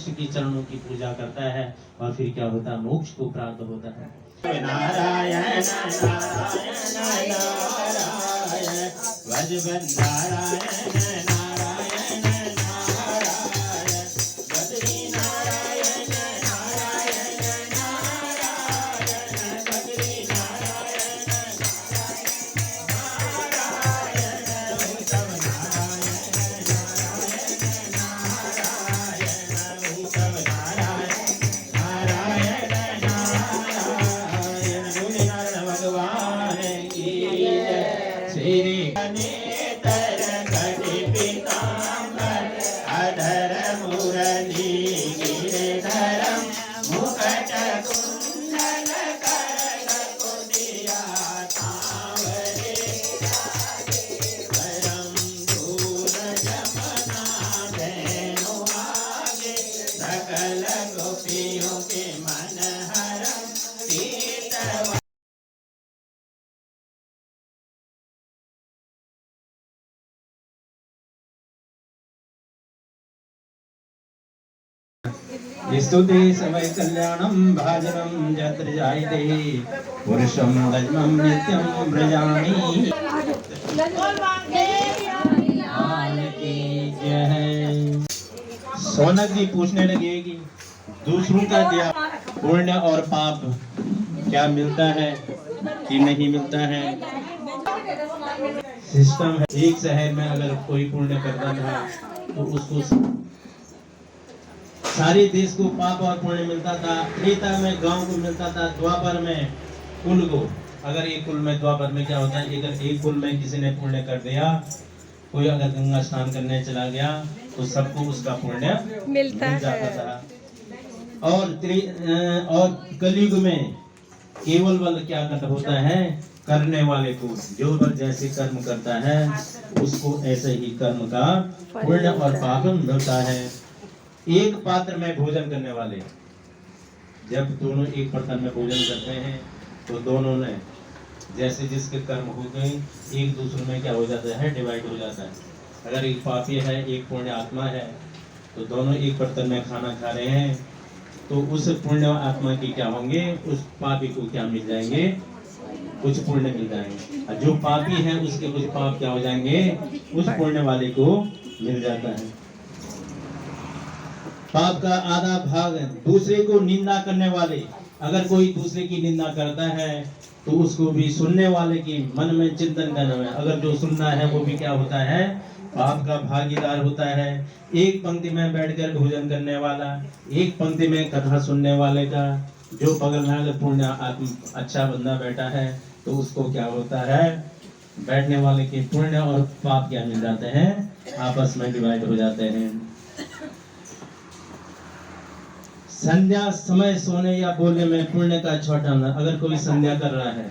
कृष्ण की चरणों की पूजा करता है और फिर क्या होता है, मोक्ष को प्राप्त होता है। नारायण नारायण नारायण भज नारायण नारायण नारायण बद्री नारायण नारायण नारायण बद्री नारायण नारायण उत्तम नारायण नारायण उत्तम नारायण नारायण नारायण बोले नारायण भगवान की जय। श्री नेतर घटी पीतांबर अधर मुरली गिरधरम मुकुट कुंडल कर कुटिया सांवरे वरम दूर जमना धेनु आगे सकल गोपियों के मन हरम सीत स्तुति समय कल्याणम भाजनम यत्र जायते पुरुषम दज्मम नित्यम व्रजामि। सोनक जी पूछने लगे कि दूसरों का दिया पुण्य और पाप क्या मिलता है कि नहीं मिलता है। सिस्टम है, एक शहर में अगर कोई पुण्य करता था तो उसको सारे देश को पाप और पुण्य मिलता था। त्रेता में गांव को मिलता था, द्वापर में कुल को। अगर एक कुल में, द्वापर में क्या होता है, अगर एक कुल में किसी ने पुण्य कर दिया, कोई अगर गंगा स्नान करने चला गया तो सबको उसका पुण्य मिल जाता था। और कलयुग में केवल बल क्या होता है, करने वाले को, जो बल जैसे कर्म करता है उसको ऐसे ही कर्म का पुण्य और पाप मिलता है। एक पात्र में भोजन करने वाले, जब दोनों एक बर्तन में भोजन करते हैं तो दोनों ने जैसे जिसके कर्म हो गए एक दूसरे में क्या हो जाता है, डिवाइड हो जाता है। अगर एक पापी है एक पुण्य आत्मा है तो दोनों एक बर्तन में खाना खा रहे हैं तो उस पुण्य आत्मा की क्या होंगे, उस पापी को क्या मिल जाएंगे, कुछ पुण्य मिल जाएंगे। और जो पापी है उसके कुछ पाप क्या हो जाएंगे, उस पुण्य वाले को मिल जाता है। पाप का आधा भाग दूसरे को निंदा करने वाले, अगर कोई दूसरे की निंदा करता है तो उसको भी सुनने वाले की मन में चिंतन करना है। अगर जो सुनना है वो भी क्या होता है, पाप का भागीदार होता है। एक पंक्ति में बैठकर भोजन करने वाला, एक पंक्ति में कथा सुनने वाले का, जो बगल में अगर पुण्य आत्म अच्छा बंदा बैठा है तो उसको क्या होता है, बैठने वाले के पुण्य और पाप क्या मिल जाते हैं, आपस में डिवाइड हो जाते हैं। संध्या समय सोने या बोलने में पुण्य का छोटा अंश। अगर कोई संध्या कर रहा है,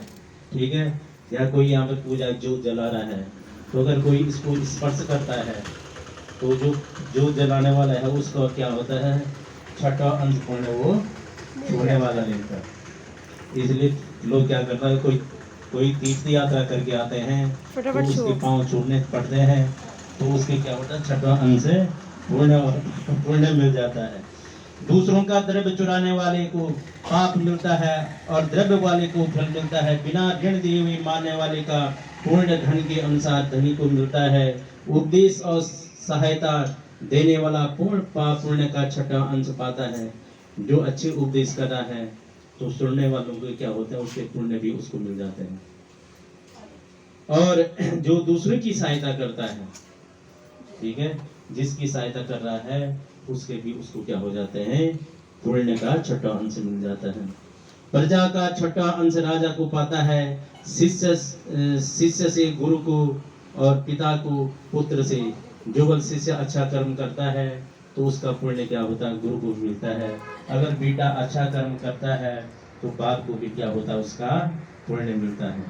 ठीक है, या कोई यहाँ पे पूजा जोत जला रहा है, तो अगर कोई इसको स्पर्श करता है तो जो जोत जलाने वाला है उसको क्या होता है, छठा अंश पुण्य वो छोड़ने वाला लेता है। इसलिए लोग क्या करता है, कोई तीर्थ यात्रा करके आते हैं तो उसके पाँव छूटने पड़ते हैं तो उसके क्या होता है, छठा अंश पुण्य मिल जाता है। दूसरों का द्रव्य चुराने वाले को पाप मिलता है और द्रव्य वाले को फल मिलता है। बिना ऋण दिए हुए मानने वाले का पुण्य धन के अनुसार धनी को मिलता है। उपदेश और सहायता देने वाला पूर्ण पाप पुण्य का छठा अंश पाता है। जो अच्छे उपदेश कर रहा है तो सुनने वालों को क्या होता है, उसके पुण्य भी उसको मिल जाते हैं। और जो दूसरे की सहायता करता है, ठीक है, जिसकी सहायता कर रहा है उसके भी उसको क्या हो जाते हैं, पुण्य का छठा अंश मिल जाता है। प्रजा का छठा अंश राजा को पाता है। शिष्य से गुरु को और पिता को पुत्र से। जो बल शिष्य अच्छा कर्म करता है तो उसका पुण्य क्या होता है, गुरु को मिलता है। अगर बेटा अच्छा कर्म करता है तो बाप को भी क्या होता है, उसका पुण्य मिलता है।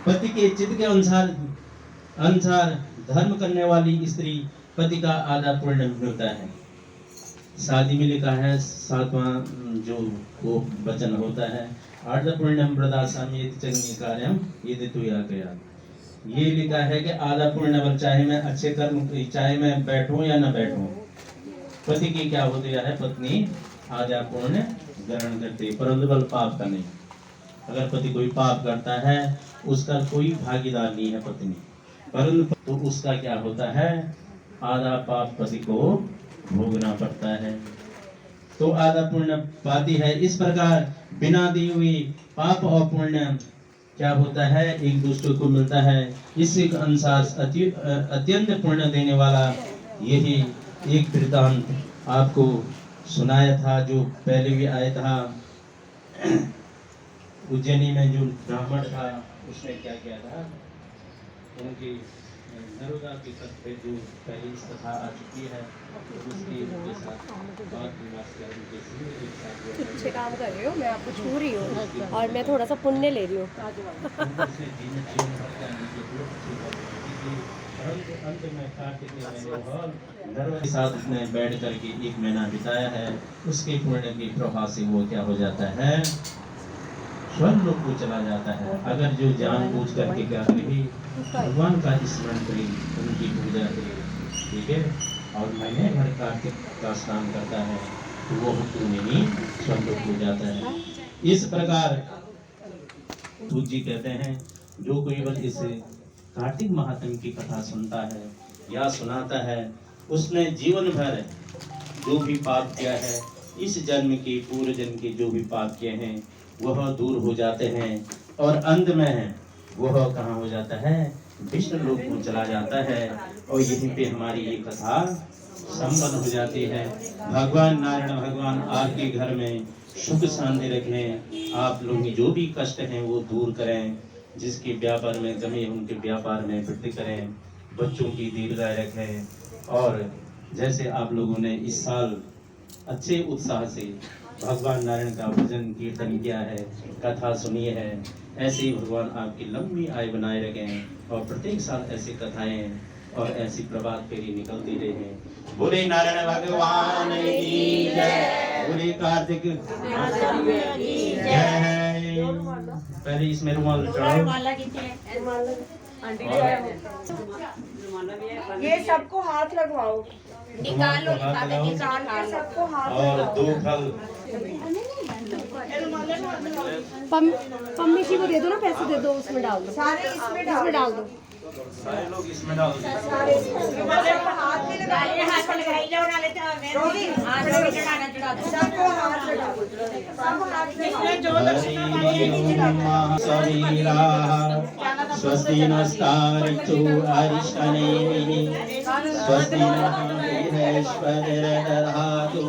पति के चित्त के अनुसार धर्म करने वाली स्त्री पति का आधा पुण्य मिलता है। शादी में लिखा है 7वां जो वो वचन होता है, अर्ध पुण्यम प्रदासामि यदि चंगी कार्यम यदि तु या गया। ये लिखा है कि आधा पूर्ण बल, चाहे मैं अच्छे कर्म, चाहे मैं बैठूं या ना बैठूं, पति की क्या होती है, पत्नी आधा पूर्ण ग्रहण करती है, परंतु बल पाप का नहीं। अगर पति कोई पाप करता है उसका कोई भागीदार नहीं है पत्नी, परंतु तो उसका क्या होता है, आधा पाप पति को भोगना पड़ता है, तो आधा पुण्य पाती है। इस प्रकार बिना दी हुई पाप और पुण्य क्या होता है, एक दूसरे को मिलता है। इसी के अनुसार अत्यंत पुण्य देने वाला यही एक वृत्तांत आपको सुनाया था, जो पहले भी आया था। उज्जैनी में जो ब्राह्मण था उसने क्या किया था, उनकी नर्मदा के तट पे जो पहले इस कथा आ चुकी है, तो उसके उनके साथ बात विवाद किया, उनके सिंह के साथ हुआ। अच्छे काम कर रही हो, मैं आपको छू रही हूँ और मैं थोड़ा सा पुण्य ले रही हूँ। उनसे जीवन भर करने की बहुत अच्छी बात की, परंतु अंत में कार्तिक ने नर्मदा के साथ उसने बैठ करके 1 महीना बिताया है। उसके पुण्य के प्रभाव से वो क्या हो जाता है, स्वर्ग लोक को चला जाता है। अगर जो जानबूझ करके क्या करे, भगवान का स्मरण करे, उनकी पूजा करे, ठीक है, और महीने भर कार्तिक का स्नान करता है, तो वो हुक्म में ही स्वर्ग लोक हो जाता है। इस प्रकार तुलसी जी कहते हैं, जो कोई बल इस कार्तिक महात्म्य की कथा सुनता है या सुनाता है, उसने जीवन भर जो भी पाप किया है, इस जन्म के पूर्व जन्म के जो भी पाप किए हैं वह दूर हो जाते हैं, और अंत में वह कहाँ हो जाता है, विष्णु लोक को चला जाता है, और यहीं पे हमारी ये कथा संपन्न हो जाती है। भगवान नारायण भगवान आपके घर में सुख शांति रखें, आप लोगों की जो भी कष्ट हैं वो दूर करें, जिसके व्यापार में गमे उनके व्यापार में वृद्धि करें, बच्चों की दीर्घायु रखें, और जैसे आप लोगों ने इस साल अच्छे उत्साह से भगवान नारायण का भजन कीर्तन किया है, कथा सुनी है, ऐसे ही भगवान आपकी लंबी आयु बनाए रखें, और प्रत्येक साल ऐसी कथाएं और ऐसी प्रभात फेरी निकलती रहे। बोले नारायण भगवान की जय, बोले कार्तिक जय। पहले इसमें रुमाल चढ़ाओ, ये सबको हाथ लगवाओ, निकाल लो, निकाल के सबको हाथ और 2 फल पम्मी जी को दे दो ना, पैसे दे दो, उसमें डाल दो, सारे इसमें डाल दो। सारे लोग इसमें डाल दो। सारे हाथ में लगाइए, हाथ में लगाइए, सबको हाथ लगा दो, सब हाथ में स्वस्ति नस्तारिक्षु अरिष्टनेमिः स्वस्ति नः बृहस्पतिर्दधातु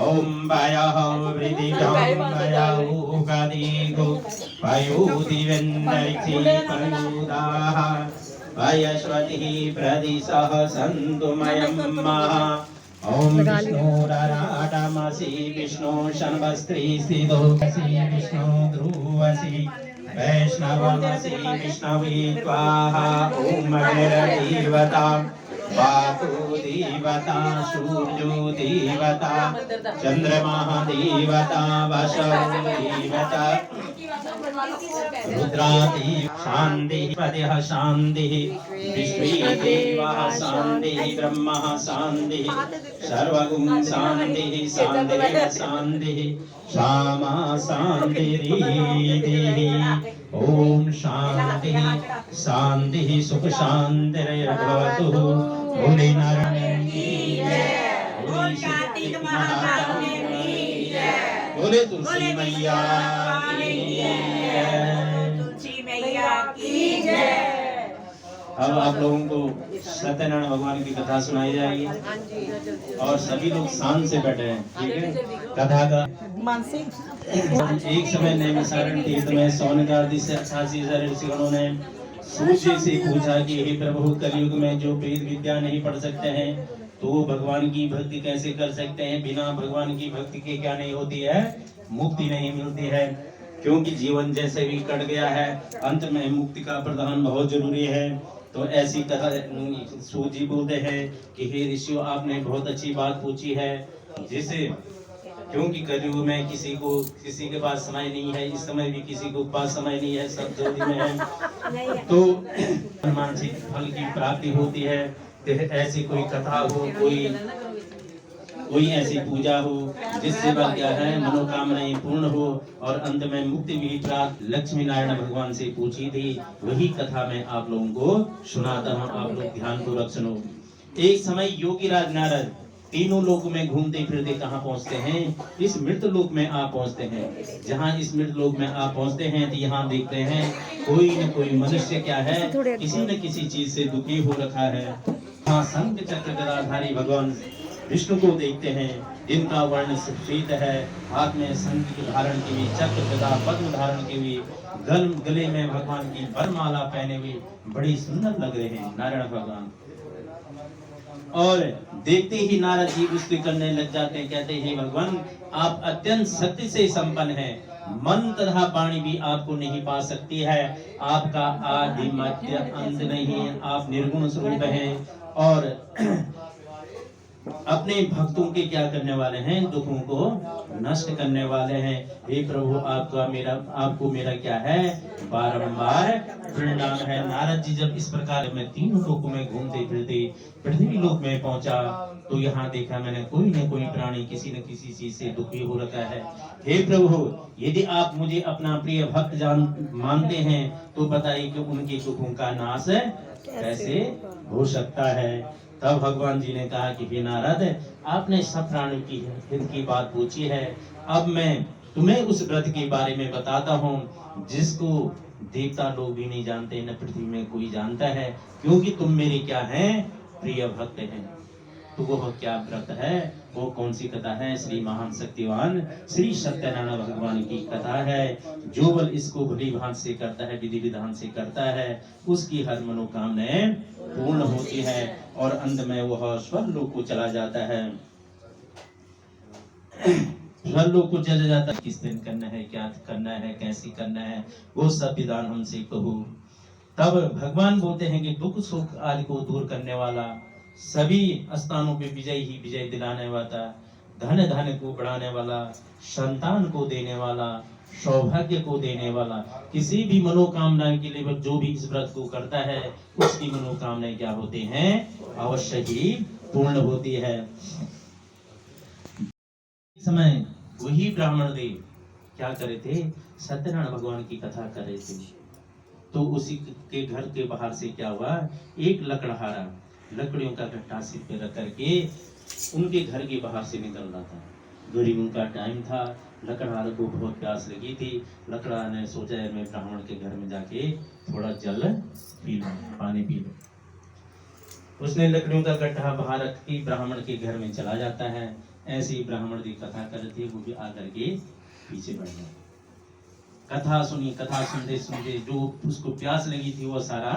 ओम वयः वृद्धिं वयौ गदिगो पयोदिवेन्दरिक्षि पयोदाः वयस्वतिः प्रदिशः सन्तु मयम्मः ओम विष्णुराराटमसि विष्णु शन्वस्त्री स्थितोऽसि विष्णु ध्रुवसि वैष्णवमसि विष्णवे स्वाहा ओम अग्निर्देवता वातु देवता सूर्यो देवता चंद्रमा देवता वसो देवता रुद्रादि शांति पदः शांति विश्वे देवा शांति ब्रह्मा शांति सर्वगुण शांति शांति शांति श्यामा शांति ओम शांति शांति सुख शांतिर्भवतु। बोले नारायण की जय, बोले कार्तिक महात्म्य की जय, बोले तुलसी मैया की जय। अब आप लोगों को सत्यनारायण भगवान की कथा सुनाई जाएगी, और सभी लोग शांत से बैठे हैं, ठीक है। कथा का एक समय नैमिषारण्य तीर्थ में सौनकादि से 88,000 ऋषिगणों ने सूर्य से पूछा कि हे प्रभु, कलयुग में जो वेद विद्या नहीं पढ़ सकते हैं तो वो भगवान की भक्ति कैसे कर सकते हैं, बिना भगवान की भक्ति के क्या नहीं होती है, मुक्ति नहीं मिलती है, क्योंकि जीवन जैसे भी कट गया है, अंत में मुक्ति का प्रदान बहुत जरूरी है। तो ऐसी कथा सूर्य जी बोलते हैं कि हे ऋषियों, आपने बहुत अच्छी बात पूछी है, जिसे क्योंकि कलयुग में किसी के पास समय नहीं है, इस समय भी किसी के पास समय नहीं है, सब जल्दी में है। तो मानसिक फल की प्राप्ति होती है। तो ऐसी कोई कथा हो, कोई ऐसी पूजा हो जिससे वह क्या है मनोकामनाएं पूर्ण हो और अंत में मुक्ति भी प्राप्त। लक्ष्मी नारायण भगवान से पूछी थी, वही कथा मैं आप लोगों को सुनाता हूँ, आप लोग ध्यान पूर्वक सुनो। एक समय योगी राज नारद तीनों लोक में घूमते फिरते कहाँ पहुँचते हैं? इस मृत लोक में आप पहुँचते हैं। जहाँ इस मृत लोक में आप पहुँचते हैं तो यहाँ देखते हैं कोई न कोई मनुष्य क्या है, किसी न किसी चीज से दुखी हो रखा है। हाँ, शंख चक्र गदाधारी भगवान विष्णु को देखते हैं, जिनका वर्ण श्वेत है, हाथ में शंख की धारण की हुई, चक्र गदा पद्म धारण की हुई, गले में भगवान की वरमाला पहने हुए बड़ी सुंदर लग रहे हैं नारायण भगवान। और देखते ही नारद जी उसके करने लग जाते हैं, कहते हैं भगवान आप अत्यंत शक्ति से संपन्न हैं, मन तथा वाणी भी आपको नहीं पा सकती है, आपका आदि मध्य अंत नहीं है, आप निर्गुण स्वरूप हैं और अपने भक्तों के क्या करने वाले हैं? दुखों को नष्ट करने वाले हैं। हे प्रभु आपको मेरा क्या है? बारंबार प्रणाम है। नारद जी जब इस प्रकार में तीनों लोकों में घूमते फिरते पृथ्वी लोक में पहुंचा तो यहाँ देखा मैंने कोई न कोई प्राणी किसी न किसी चीज से दुखी हो रखा है। हे प्रभु यदि आप मुझे अपना प्रिय भक्त मानते हैं तो बताइए कि उनके दुखों का नाश कैसे हो सकता है। तब भगवान जी ने कहा कि हे नारद आपने सब प्राणियों की हित की बात पूछी है, अब मैं तुम्हें उस व्रत के बारे में बताता हूँ जिसको देवता लोग भी नहीं जानते, न पृथ्वी में कोई जानता है, क्योंकि तुम मेरे क्या हैं? प्रिय भक्त हैं। तो वो क्या व्रत है? वो कौन सी कथा है? श्री महान शक्तिवान श्री सत्यनारायण भगवान की कथा है। जो बल इसको भली भांति से करता है, विधि विधान से करता है, उसकी हर मनोकामनाएं पूर्ण होती है और अंत में वह स्वर्गलोक को चला जाता है। स्वर्गलोक को चला जाता है। किस दिन करना है, क्या करना है, कैसे करना है, वो सब विधान हमसे कहो। तब भगवान बोलते हैं कि दुख सुख आदि को दूर करने वाला, सभी स्थानों पे विजय ही विजय दिलाने वाला, धन को बढ़ाने वाला, संतान को देने वाला, सौभाग्य को देने वाला, किसी भी मनोकामना के लिए जो भी इस व्रत को करता है उसकी मनोकामनाएं क्या होती हैं? अवश्य ही पूर्ण होती है। समय वही ब्राह्मण देव क्या करे थे? सत्यनारायण भगवान की कथा कर रहे थे। तो उसी के घर के बाहर से क्या हुआ? एक लकड़हारा लकड़ियों का गट्टा सिर पे रख करके उनके घर के बाहर से निकल रहा था। गरीबों का टाइम था, लकड़हारे को बहुत प्यास लगी थी। लकड़हारे ने सोचा है मैं ब्राह्मण के घर में जाके थोड़ा जल पी लूं, पानी पी लूं। उसने लकड़ियों का गट्टा बाहर रख के ब्राह्मण के घर में चला जाता है। ऐसे ही ब्राह्मण की कथा कर रही थी, वो भी आकर के पीछे बढ़ गया। कथा सुनी, कथा सुनते सुनते जो उसको प्यास लगी थी वो सारा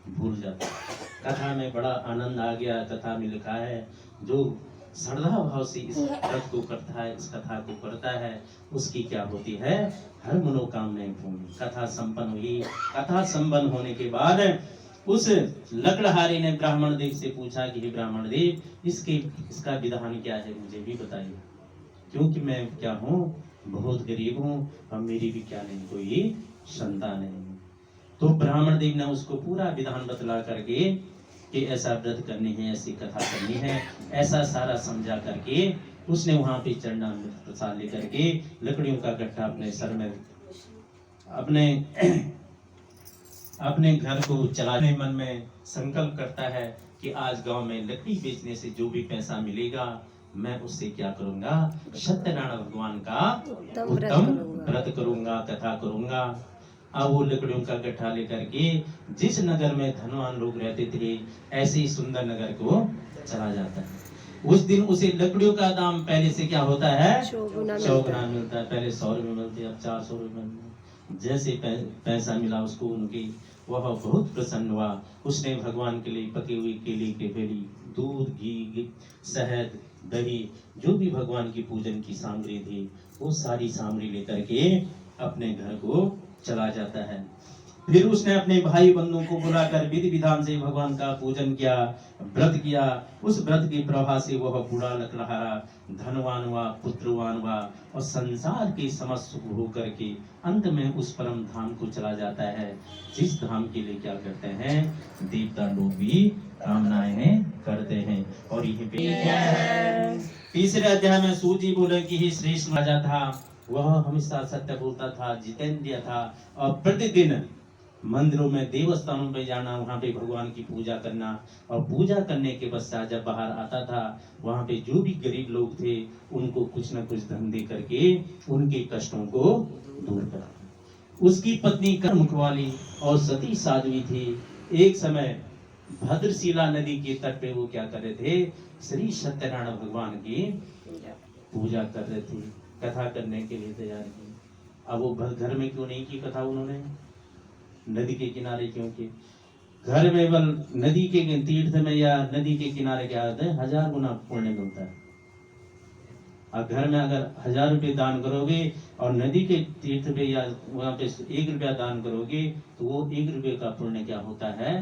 भूल जाता। कथा में बड़ा आनंद आ गया। कथा में लिखा है जो श्रद्धा भाव से इस व्रत को करता है, इस कथा को करता है, उसकी क्या होती है? हर मनोकामनाएं पूर्ण। कथा संपन्न हुई। कथा संपन्न होने के बाद उस लकड़हारे ने ब्राह्मण देव से पूछा कि हे ब्राह्मण देव इसका विधान क्या है, मुझे भी बताइए, क्योंकि मैं क्या हूँ, बहुत गरीब हूँ और मेरी भी क्या नहीं कोई संतान नहीं। तो ब्राह्मण देव ने उसको पूरा विधान बतला करके कि ऐसा व्रत करनी है, ऐसी कथा करनी है, ऐसा सारा समझा करके उसने वहां पे चरणामृत प्रसाद लेकर के लकड़ियों का गट्टा अपने सर में अपने घर को चलाने मन में संकल्प करता है कि आज गांव में लकड़ी बेचने से जो भी पैसा मिलेगा मैं उससे क्या करूंगा? सत्यनारायण भगवान का उत्तम व्रत करूंगा, कथा करूंगा। अब वो लकड़ियों का गट्ठा लेकर के जिस नगर में धनवान लोग रहते थे ऐसे ही सुंदर नगर को चला जाता है। उस दिन उसे लकड़ियों का दाम पहले से क्या होता है? 100 गुना मिलता है। पहले 100 रुपए मिलते, अब 400 रुपए मिलते। जैसे पैसा मिला उसको उनकी वह बहुत प्रसन्न हुआ। उसने भगवान के लिए पके हुए केले के बेली, दूध, घी, शहद, दही, जो भी भगवान की पूजन की सामग्री थी वो सारी सामग्री लेकर के अपने घर को चला जाता है। फिर उसने अपने भाई बंधुओं को बुलाकर विधि विधान से भगवान का पूजन किया, व्रत किया। उस व्रत की प्रभा से वह बूढ़ा लकड़हारा धनवान हुआ, पुत्रवान हुआ और संसार के समस्त सुख हो करके अंत में उस परम धाम को चला जाता है, जिस धाम के लिए क्या करते हैं, देवता लोग भी कामनाएं करते हैं। और यही पे तीसरे अध्याय में सूत जी बोले कि ही श्रेष्ठ राजा था, वह हमेशा सत्य बोलता था, जितेंद्रिय था और प्रतिदिन मंदिरों में देवस्थानों पे जाना, वहाँ पे भगवान की पूजा करना और पूजा करने के पश्चात जब बाहर आता था, वहाँ पे जो भी गरीब लोग थे उनको कुछ न कुछ धन दे करके उनके कष्टों को दूर करा। उसकी पत्नी कर्ममुख वाली और सती साध्वी थी। एक समय भद्रशिला नदी के तट पे वो क्या कर रहे थे, श्री सत्यनारायण भगवान की पूजा कर रहे थे, कथा करने के लिए तैयार की। अब वो घर में क्यों नहीं की कथा उन्होंने, नदी के किनारे क्यों की? घर में बल नदी के तीर्थ में या नदी के किनारे क्या होता है, 1000 गुना पुण्य मिलता है। अब घर में अगर 1000 रुपये दान करोगे और नदी के तीर्थ पे या वहाँ पे 1 रुपया दान करोगे तो वो 1 रुपये का पुण्य क्या होता है,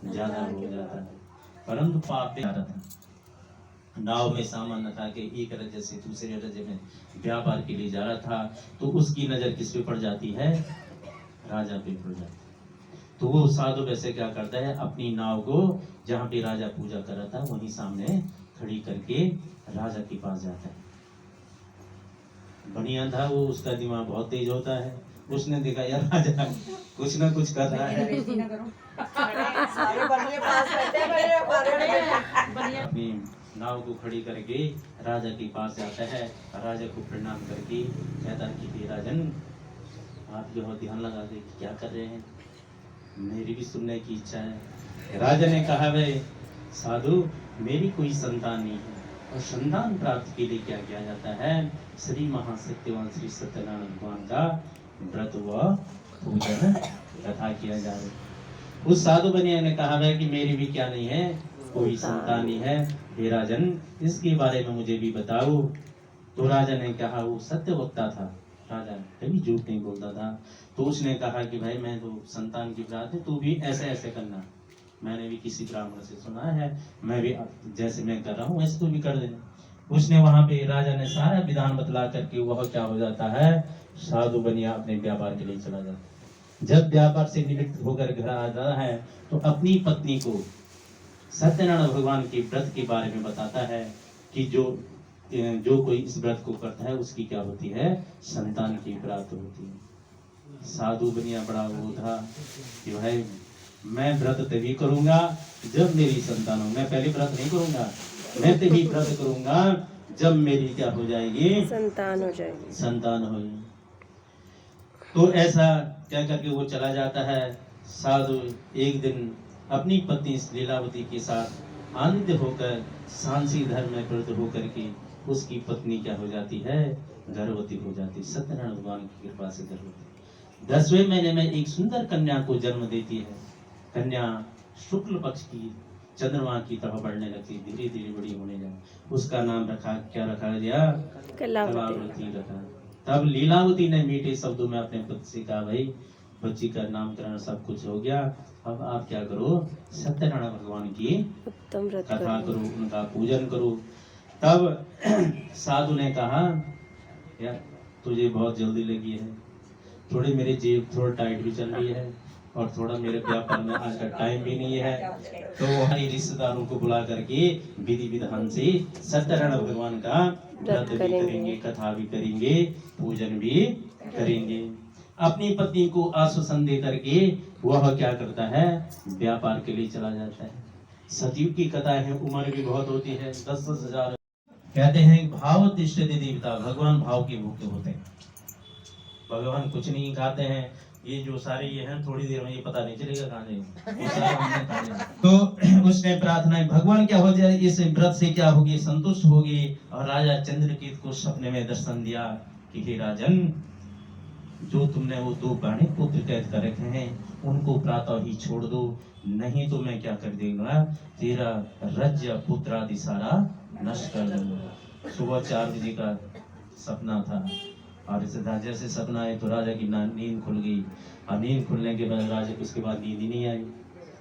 ज्यादा हो जाता है। परंतु पाप पे आता था, नाव में सामान न था कि एक रज्जे से दूसरे रज्जे में व्यापार के लिए जा रहा था, तो उसकी नजर किस पे पड़ जाती है, राजा पे पड़ जाती है। तो वो साधु वैसे क्या करता है, अपनी नाव को जहाँ पे राजा पूजा कर रहा था वहीं सामने खड़ी करके राजा के पास जाता है। बढ़िया था वो, उसका दिमाग बहुत तेज होता है। उसने देखा यार राजा कुछ ना कुछ कर रहा है, अपनी नाव को खड़ी करके राजा के पास जाता है, राजा को प्रणाम करके कहता है कि राजन आप जो ध्यान लगा दे क्या कर रहे हैं, मेरी भी सुनने की इच्छा है। राजा ने कहा भाई साधु मेरी कोई संतान नहीं है और संतान प्राप्ति के लिए क्या किया जाता है, श्री महासत्यवान श्री सत्यनारायण भगवान का व्रत व पूजन कथा किया जा रहा है। उस साधु बनिया ने कहा भाई कि मेरी भी क्या नहीं है, कोई संतान नहीं है, हे राजन इसके बारे में मुझे भी बताओ। तो राजा ने कहा, वो सत्य वक्ता था, राजा कभी झूठ नहीं बोलता था। तो उसने कहा कि भाई मैं तो संतान की प्राप्ति है, तू भी ऐसे ऐसे करना, मैंने भी किसी ब्राह्मण से सुना है, मैं भी जैसे मैं कर रहा हूँ वैसे तू भी कर देना। उसने वहां पे राजा ने सारा विधान बतला करके वह क्या हो जाता है, साधु बनिया अपने व्यापार के लिए चला जाता है। जब व्यापार से निवृत्त होकर घर आ रहा है तो अपनी पत्नी को सत्यनारायण भगवान के व्रत के बारे में बताता है कि जो कोई इस व्रत को करता है उसकी क्या होती है, संतान की प्राप्ति होती है। साधु बनिया बड़ा वो था कि भाई मैं व्रत तभी करूंगा जब मेरी संतान हो, मैं पहले व्रत नहीं करूंगा, मैं तभी व्रत करूंगा जब मेरी क्या हो जाएगी, संतान हो जाएगी, संतान होगी। तो ऐसा क्या करके वो चला जाता है। साधु एक दिन अपनी पत्नी लीलावती के साथ आनंद होकर सांसी धर्म में प्रवृत्त होकर के उसकी पत्नी क्या हो जाती है, गर्भवती हो जाती, सत्यनारायण भगवान की कृपा से गर्भवती। 10वें महीने में एक सुंदर कन्या को जन्म देती है। कन्या शुक्ल पक्ष की चंद्रमा की तरह बढ़ने लगती, धीरे धीरे बड़ी होने लगी। उसका नाम क्या रखा गया, कलावती रखा। तब लीलावती ने मीठे शब्दों में अपने पुत्र से कहा, भाई बच्ची का नामकरण सब कुछ हो गया, अब आप क्या करो, सत्यनारायण भगवान की कथा करो, उनका पूजन करो। तब साधु ने कहा, यार तुझे बहुत जल्दी लगी है, थोड़ी मेरी जेब थोड़ा टाइट भी चल रही है और थोड़ा मेरे व्यापार में आज का टाइम भी नहीं है, तो हमारे रिश्तेदारों को बुला करके विधि विधान से सत्यनारायण भगवान का व्रत भी करेंगे, कथा भी करेंगे, पूजन भी करेंगे। अपनी पत्नी को आश्वासन दे करके वह क्या करता है, व्यापार के लिए चला जाता है। सतयुग की कथा है, उम्र भी बहुत होती है, 10-10 हजार। कहते हैं भाव तिष्ठति देवता, भगवान भाव के भूखे होते हैं, भगवान कुछ नहीं खाते हैं। ये जो सारे ये हैं थोड़ी देर में ये पता नहीं चलेगा खाने। तो उसने प्रार्थना, भगवान क्या हो जाए, इस व्रत से क्या होगी, संतुष्ट होगी। और राजा चंद्रकेत को सपने में दर्शन दिया कि हे राजन, जो तुमने वो 2 प्राणी पुत्र कैद कर रखे हैं उनको प्रातः ही छोड़ दो, नहीं तो मैं क्या कर देगा, तेरा राज्य पुत्र आदि सारा नष्ट कर दूंगा। सुबह 4 बजे का सपना था। और इस जैसे सपना है तो राजा की नींद खुल गई, और नींद खुलने के बाद राजा को उसके बाद नींद ही नहीं आई।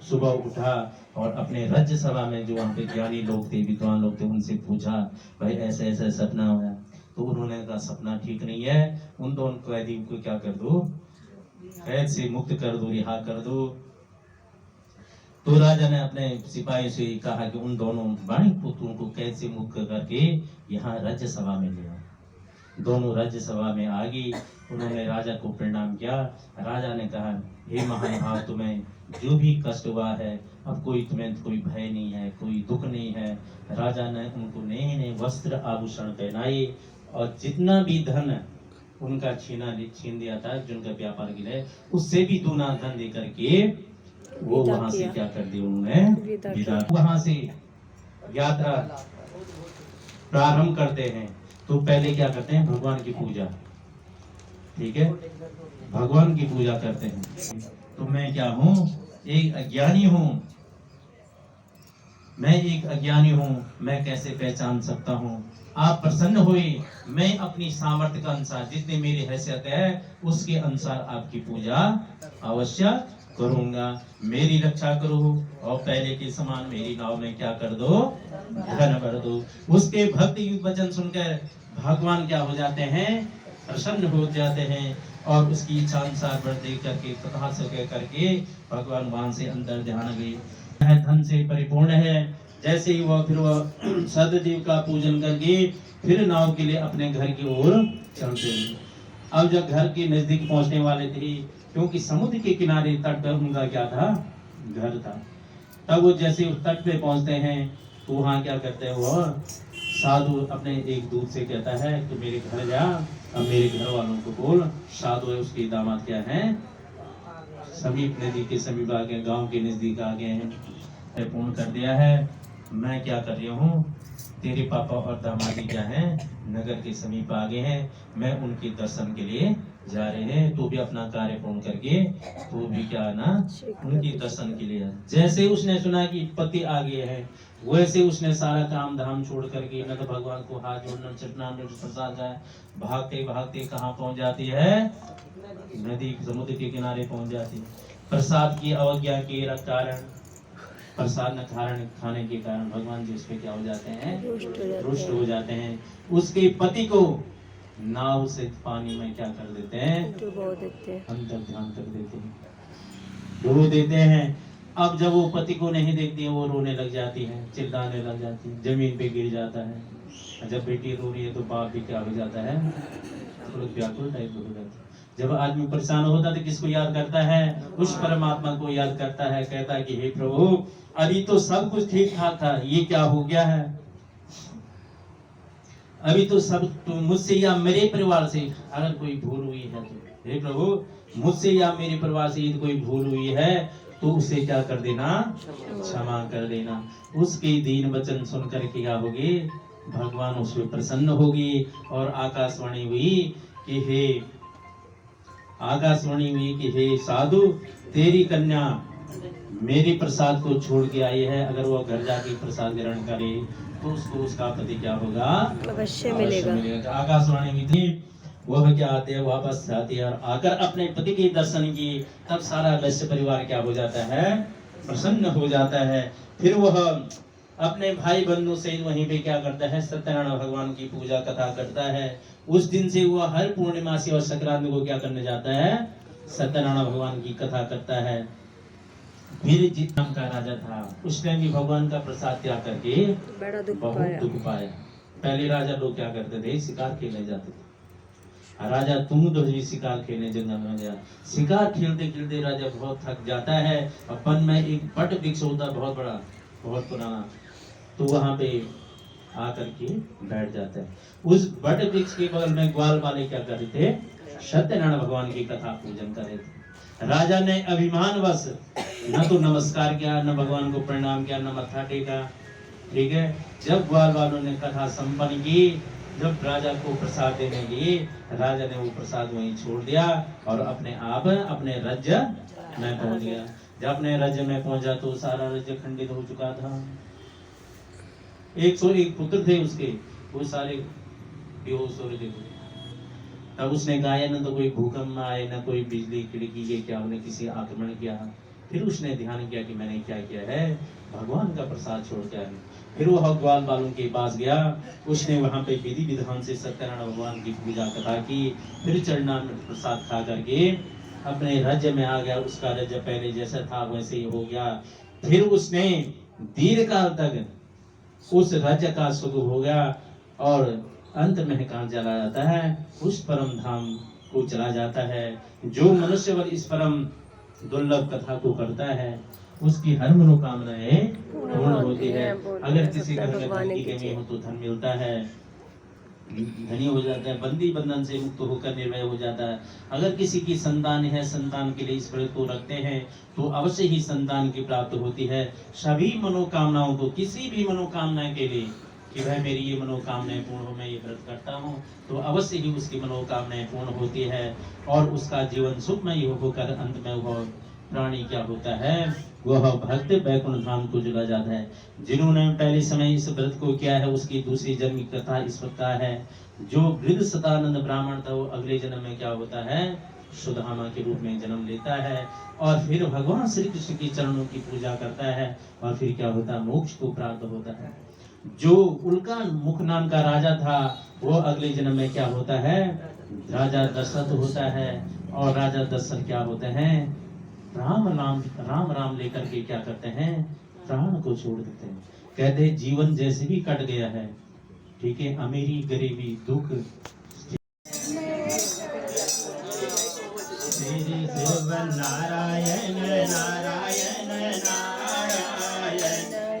सुबह उठा और अपने राज्य सभा में जो वहाँ पे ज्ञानी लोग थे, विद्वान लोग थे, उनसे पूछा भाई ऐसे ऐसा सपना हुआ। तो उन्होंने कहा सपना ठीक नहीं है, उन दोनों कैदियों को क्या कर दो, कैद से मुक्त कर दो, रिहा कर दो। तो राजा ने अपने सिपाही से कहा कि उन दोनों बाणी पुत्रों को कैद से मुक्त करके यहाँ राज्य सभा में ले आओ। दोनों राज्य सभा में आ गई, उन्होंने राजा को प्रणाम किया। राजा ने कहा हे महानुभाव, तुम्हें जो भी कष्ट हुआ है अब तुम्हें कोई भय नहीं है, कोई दुख नहीं है। राजा ने उनको नए नए वस्त्र आभूषण पहनाए और जितना भी धन उनका छीन दिया था जिनका व्यापार के लिए, उससे भी दूना धन दे करके वो वहां से क्या कर दिया, उन्होंने विदा। वहां से यात्रा प्रारंभ करते हैं तो पहले क्या करते हैं, भगवान की पूजा, ठीक है, भगवान की पूजा करते हैं। तो मैं क्या हूँ, एक अज्ञानी हूँ, मैं एक अज्ञानी हूँ, मैं कैसे पहचान सकता हूँ। आप प्रसन्न हुए, मैं अपनी सामर्थ्य के अनुसार जितनी मेरी हैसियत है उसके अनुसार आपकी पूजा अवश्य करूंगा। मेरी रक्षा करो और पहले के समान मेरी नाव में क्या कर दो, धन भर दो। उसके भक्ति वचन सुनकर भगवान क्या हो जाते हैं, प्रसन्न हो जाते हैं और उसकी इच्छा अनुसार बढ़ते करके कथा से कह करके भगवान वहां से अंदर ध्यान गए। धन से परिपूर्ण है। जैसे ही वह सददेव का पूजन करके फिर नाव के लिए अपने घर की ओर चलते हैं। अब जब घर के नजदीक पहुंचने वाले थे, क्योंकि समुद्र के किनारे तट पर उनका क्या था, घर था, तब वो जैसे उस तट पे पहुंचते हैं तो वहाँ क्या करते हैं, वो साधु अपने एक दूत से कहता है कि मेरे घर जा, अब मेरे घर वालों को बोल, साधु है उसके दामाद क्या है, समीप नदी के समीप आ गए, गांव के नजदीक आ गए हैं, पूर्ण कर दिया है। मैं क्या कर रही हूँ, तेरे पापा और दामादी क्या है, नगर के समीप आ गए हैं, मैं उनके दर्शन के लिए जा रहे हैं। तू भी अपना कार्य पूर्ण करके तू भी क्या ना उनके दर्शन के लिए। जैसे उसने सुना कि पति आ गए हैं, वैसे उसने सारा काम धाम छोड़ करके न तो भगवान को हाथ जोड़ना, चटना प्रसाद जाए, भागते भागते कहाँ पहुंच जाती है, नदी समुद्र के किनारे पहुंच जाती है। प्रसाद की अवज्ञा के कारण, प्रसाद न खाने के कारण भगवान जी उस पे क्या हो जाते हैं, रुष्ट हो जाते हैं। उसके पति को नाव से पानी में क्या कर देते हैं, अंदर ध्यान कर देते हैं, डुबो देते हैं। अब जब वो पति को नहीं देखती है, वो रोने लग जाती है, चिल्लाने लग जाती है, जमीन पे गिर जाता है। जब बेटी रो रही है तो बाप भी क्या हो जाता है, व्याकुल टाइप हो जाता है। जब आदमी परेशान होता है तो किसको याद करता है, उस परमात्मा को याद करता है, कहता है कि हे प्रभु, अभी तो सब कुछ ठीक ठाक था, ये क्या हो गया है, अभी तो सब तो मुझसे या मेरे परिवार से अगर कोई भूल हुई है तो हे प्रभु मुझसे या मेरे परिवार से यदि कोई भूल हुई है तो उसे क्या कर देना, क्षमा कर देना। उसके दीन वचन सुनकर क्या होगी, भगवान उस पर प्रसन्न होगी। और आकाशवाणी हुई कि हे साधु, तेरी कन्या मेरी प्रसाद को छोड़ के आई है, अगर वो घर जाके प्रसाद ग्रहण करे तो उसको उसका पति क्या होगा, अवश्य मिलेगा। आकाशवाणी में थी, वह क्या आते हैं, वापस आते हैं और आकर अपने पति के दर्शन की, तब सारा वैश्य परिवार क्या हो जाता है, प्रसन्न हो जाता है। फिर वह अपने भाई बंधु से वहीं पे क्या करता है, सत्यनारायण भगवान की पूजा कथा करता है। उस दिन से वह हर पूर्णिमासी और संक्रांति को क्या करने जाता है, सत्यनारायण भगवान की कथा करता है। फिर जिस नाम का राजा था उसने भी भगवान का प्रसाद त्याग करके बड़ा बहुत दुख पाया। पहले राजा लोग क्या करते थे, शिकार खेलने जाते थे। राजा तुम तो भी शिकार खेलने जंगल में गया, शिकार खेलते खेलते राजा बहुत थक जाता है। अपन में एक बट वृक्ष होता है बहुत बड़ा, बहुत पुराना, तो वहां पे आकर के बैठ जाता है। उस बट वृक्ष के बगल में ग्वाल वाले क्या कर रहे थे, सत्यनारायण भगवान की कथा पूजन कर रहे थे। राजा ने अभिमानवश न तो नमस्कार किया, न भगवान को प्रणाम किया, न मत्था टेका, ठीक है। जब ग्वाल वालों ने कथा संपन्न की, जब राजा को प्रसाद देने गए, राजा ने वो प्रसाद वहीं छोड़ दिया और अपने आप अपने राज्य में पहुंच गया। जब अपने राज्य में पहुंचा तो सारा राज्य खंडित हो चुका था। 101 पुत्र थे उसके, वो सारे बेहोश हो रहे थे। तब उसने कहा न तो कोई भूकंप आए, न कोई बिजली खिड़की के क्या उन्हें किसी आक्रमण किया। फिर उसने ध्यान किया कि मैंने क्या किया है, भगवान का प्रसाद छोड़ के आया। फिर वो ग्वाल बालों के पास गया, उसने वहां पे विधि विधान से सत्यनारायण भगवान की पूजा कथा की। फिर चरणामृत प्रसाद खा करके अपने राज्य में आ गया। उसका राज्य पहले जैसा था वैसे ही हो गया। फिर उसने दीर्घ काल तक उस राज्य का सुख हो गया और अंत में कहा चला जाता है, उस परम धाम को चला जाता है। जो मनुष्य वर्ग इस परम दुर्लभ कथा को करता है उसकी हर मनोकामनाएं पूर्ण होती है। अगर किसी घर में धन की कमी हो तो धन मिलता है, धनी हो जाता है, बंदी बंधन से मुक्त होकर निर्भय हो जाता है। अगर किसी की संतान है, संतान के लिए इस व्रत को रखते हैं तो अवश्य ही संतान की प्राप्ति होती है। सभी मनोकामनाओं को, किसी भी मनोकामना के लिए कि भाई मेरी ये मनोकामनाएं पूर्ण हो, मैं ये व्रत करता हूँ, तो अवश्य ही उसकी मनोकामनाएं पूर्ण होती है और उसका जीवन सुखमय होकर अंत में वह प्राणी क्या होता है, वह भक्त वैकुंठ धाम को चला जाता है। जिन्होंने पहले समय इस व्रत को किया है उसकी दूसरी जन्म की कथा इस प्रकार है। जो वृद्ध सदानंद ब्राह्मण था वो अगले जन्म में क्या होता है, सुदामा के रूप में जन्म लेता है और फिर भगवान श्री कृष्ण के चरणों की पूजा करता है और फिर क्या होता है, मोक्ष को प्राप्त होता है। जो उल्का मुख नाम का राजा था वो अगले जन्म में क्या होता है, राजा दशरथ होता है और राजा दशरथ क्या होते हैं, राम राम लेकर के क्या करते हैं, प्राण को छोड़ देते हैं। कहते हैं जीवन जैसे भी कट गया है, ठीक है, अमीरी गरीबी दुख श्री शिव नारायण नारायण नारायण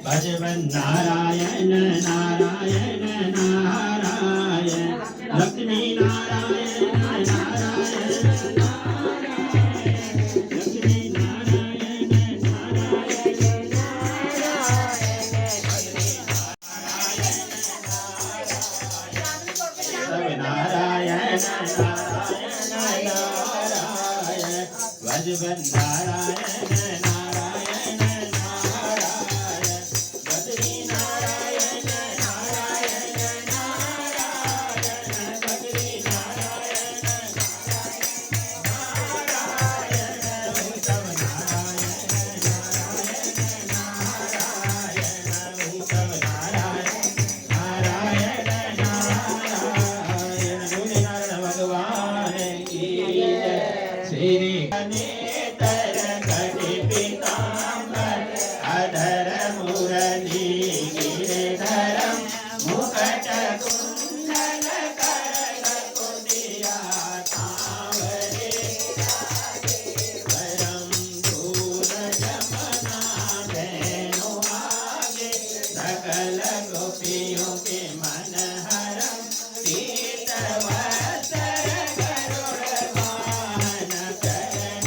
भजवन नारायण नारायण नारायण लक्ष्मी नारायण नारायण लक्ष्मी नारायण नारायण नारायण भजवन नारायण नारायण नारायण बद्री नारायण नारायण नारायण बद्री नारायण नारायण उत्तम नारायण नारायण उत्तम नारायण नारायण नारायण नारायण भगवान की श्री नेतर घटे पीतांबर अधर मुरली गिरधरम मुकुट कुंडल कर कुंडिया सांवरे परम दूर जमना धेनु आगे सकल गोपियों के मन हरम पीत वस्त्र गरुड़ वाहन करण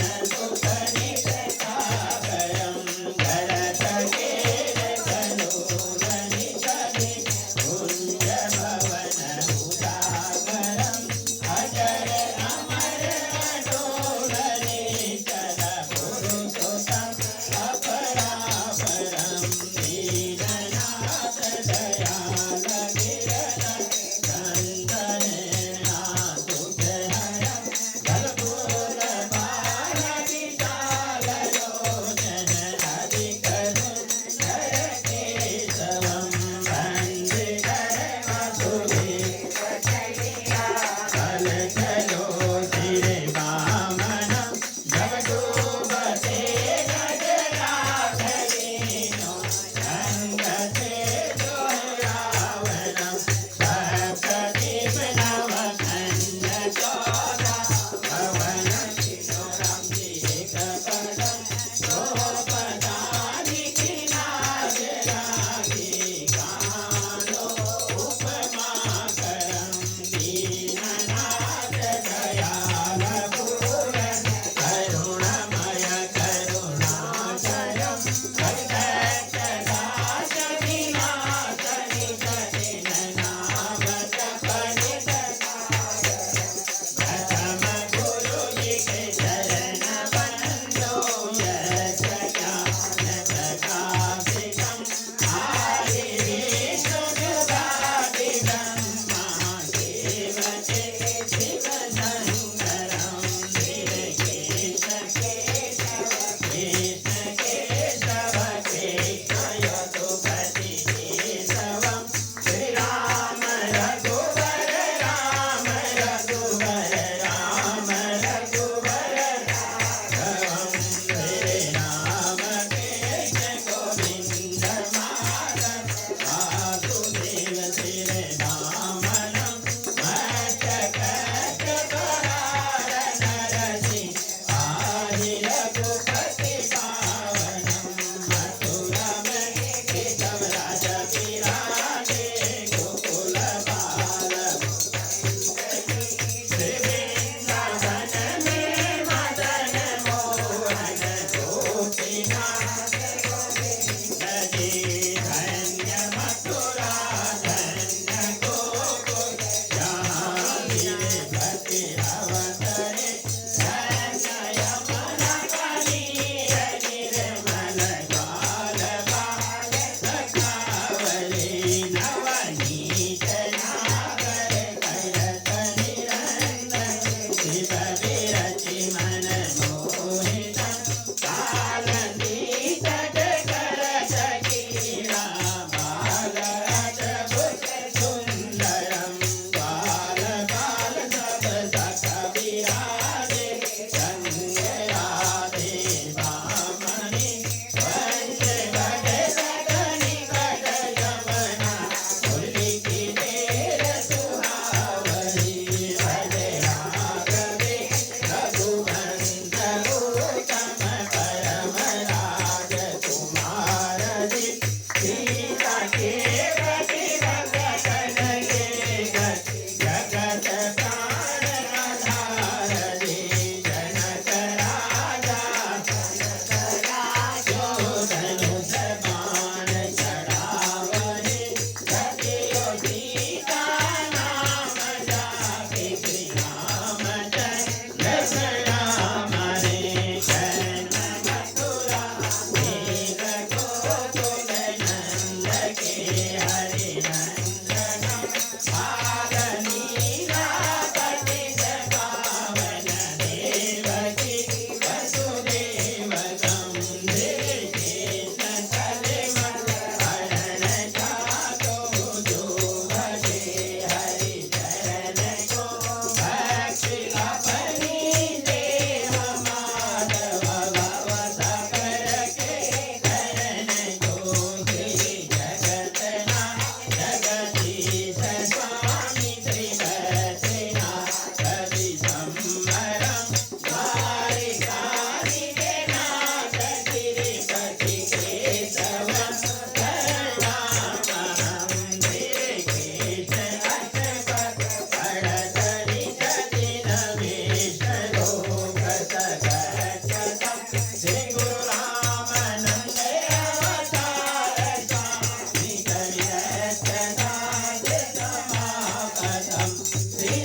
कृष्ण लोक सकटम श्री गुरु रामानंद अवतार स्वामी कविरत दास समापतम श्री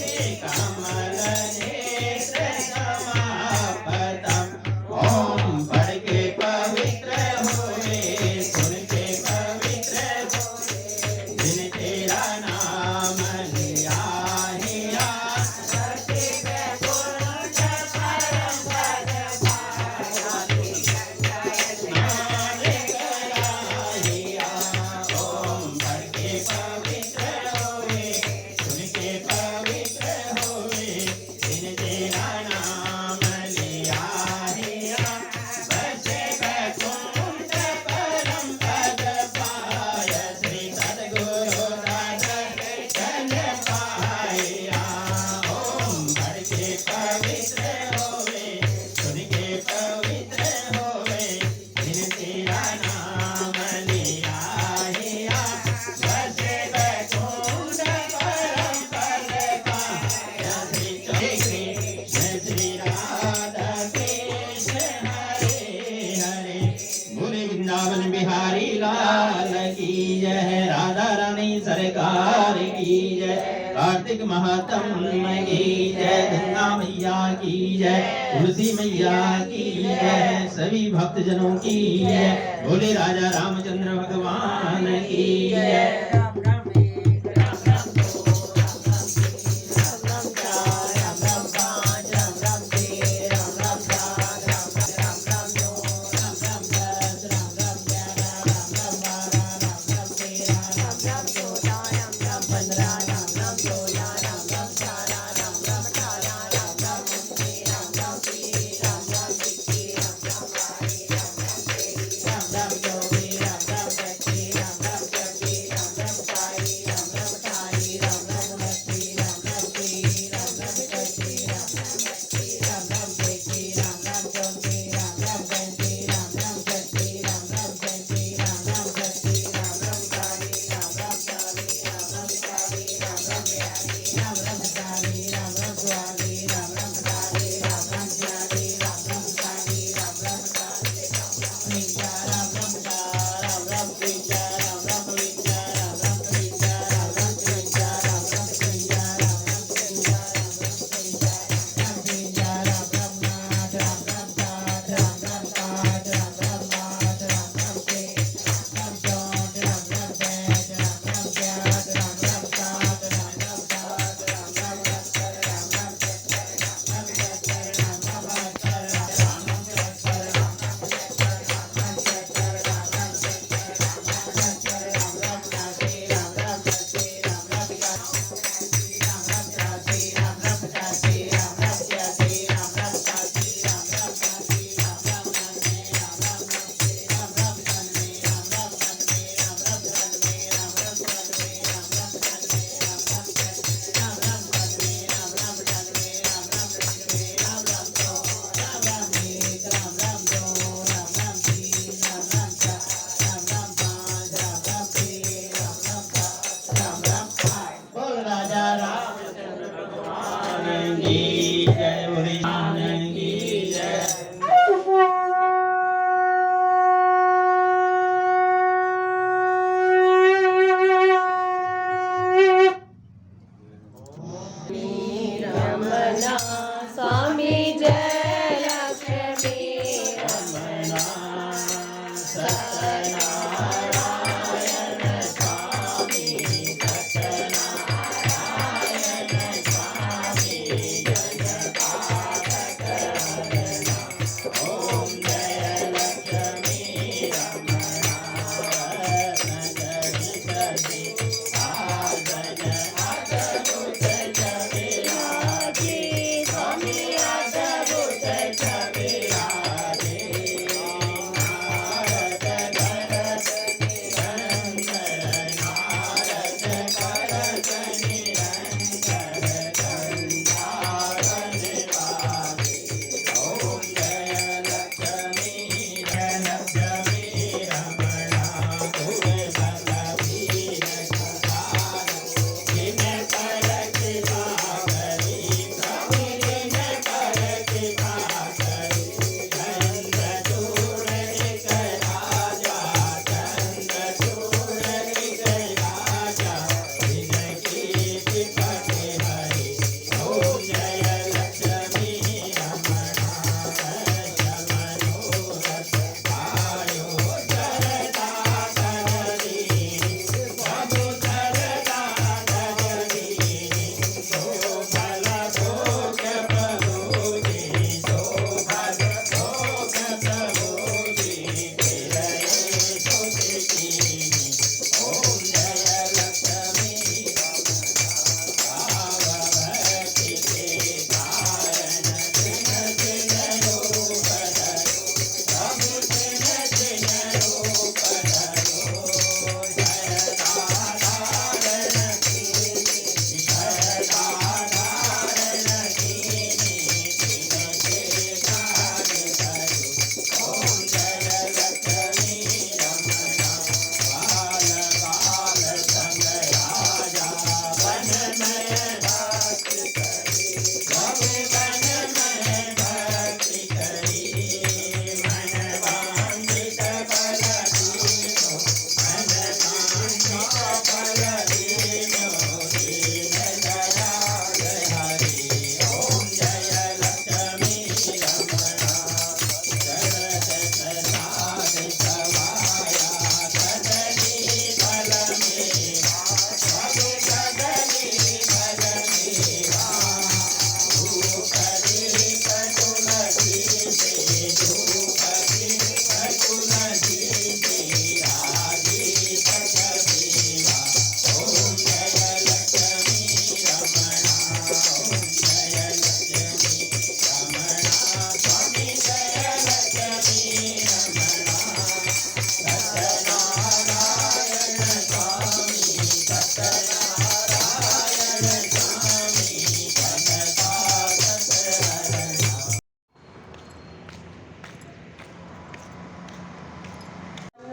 कमल नेत्र समापतम ओम पढ़ के पवित्र हुए सुन के पवित्र हुए जिन तेरा नाम लिया हिया धरती पे पुण्य परम पद पाया नानक राहिया ओम पढ़ के पवित्र हुए सुन के पवित्र हुए जिन तेरा नाम लिया हिया बसे वैकुंठ परम पद पाया श्री सद्गुरु दर्शन पाया ओम पढ़ के पवित्र होवे सुन के पवित्र होवे जिन तेरा नाम लिया हिया बसे वैकुंठ परम पद पाया श्री कृष्ण श्री राधा कृष्ण हरे हरे बोले वृंदावन बिहारी लाल की जय राधा रानी सरकार की जय कार्तिक महात्म की जय गंगा मैया की जय तुलसी मैया की जय सभी भक्त जनों की जय बोले राजा रामचंद्र भगवान की जय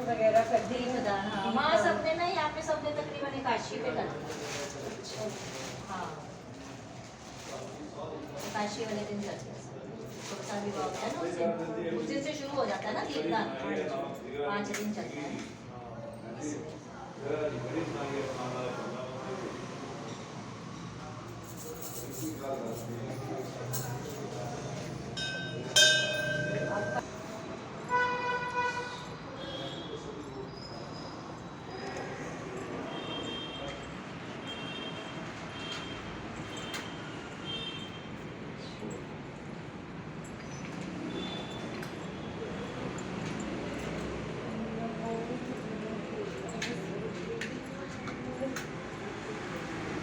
वगैरह करती दीप दान हाँ वहाँ सबने ना यहाँ पे सबने तकरीबन एकादशी पे कर दिया हाँ एकादशी वाले दिन करते हैं सुबह शादी विवाह होता है ना उस दिन से शुरू हो जाता है ना दीपदान 5 दिन चलता है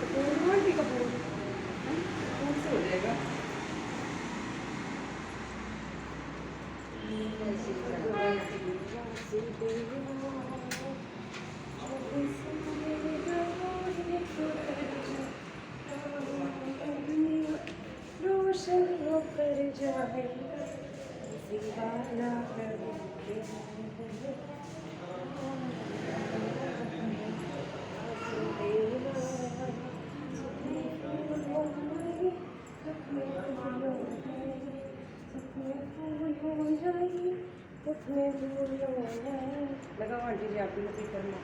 कपूर भी कपूर कपूर से हो जाएगा रोशन होकर जाए दीवाना लगाओ आंटी जी आप भी लगी करना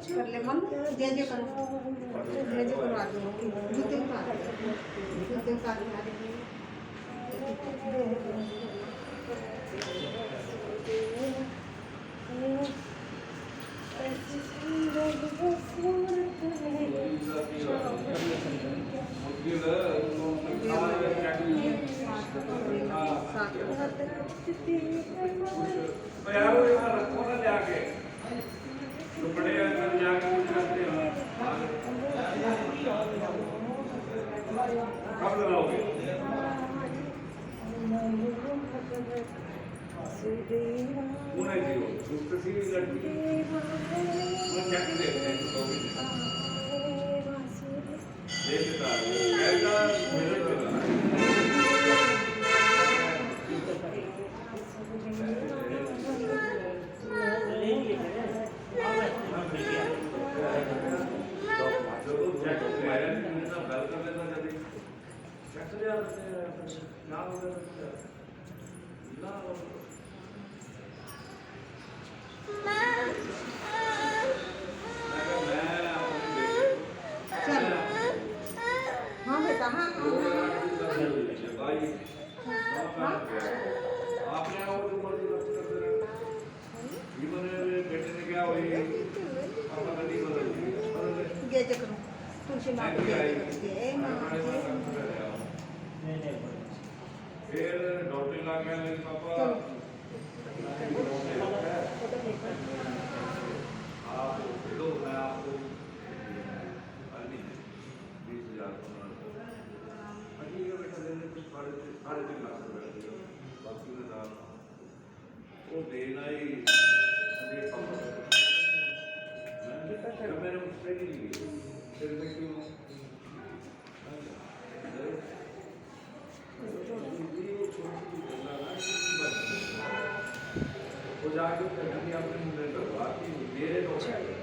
कर ले मन जय जय करो जय जय करो आगे जूते उतार कब लगाओगे पुणे की हो दूसरी लड़की वो क्या देते हैं तो ये देता है ऐसा मेरे को हाँ बेटा हाँ आपने और जो मर्जी कर दे इन्होंने बेटे ने क्या वही अपना गड्डी बदल दी जय जय करो तुलसी माँ को जय माँ फिर डॉक्टर ला गया मेरे पापा आप दो मैं आपको 20,000 बेटा देने कुछ 3.5 लाख रुपए ਬਾਕੀ ਦੇ ਨਾਲ ਉਹ ਦੇਣਾ ਹੀ ਅਜੇ ਕੰਮ मैं मैंने उससे नहीं ली फिर मैं क्यों वो जाके कभी आपने मुझे करवा कि मेरे लोग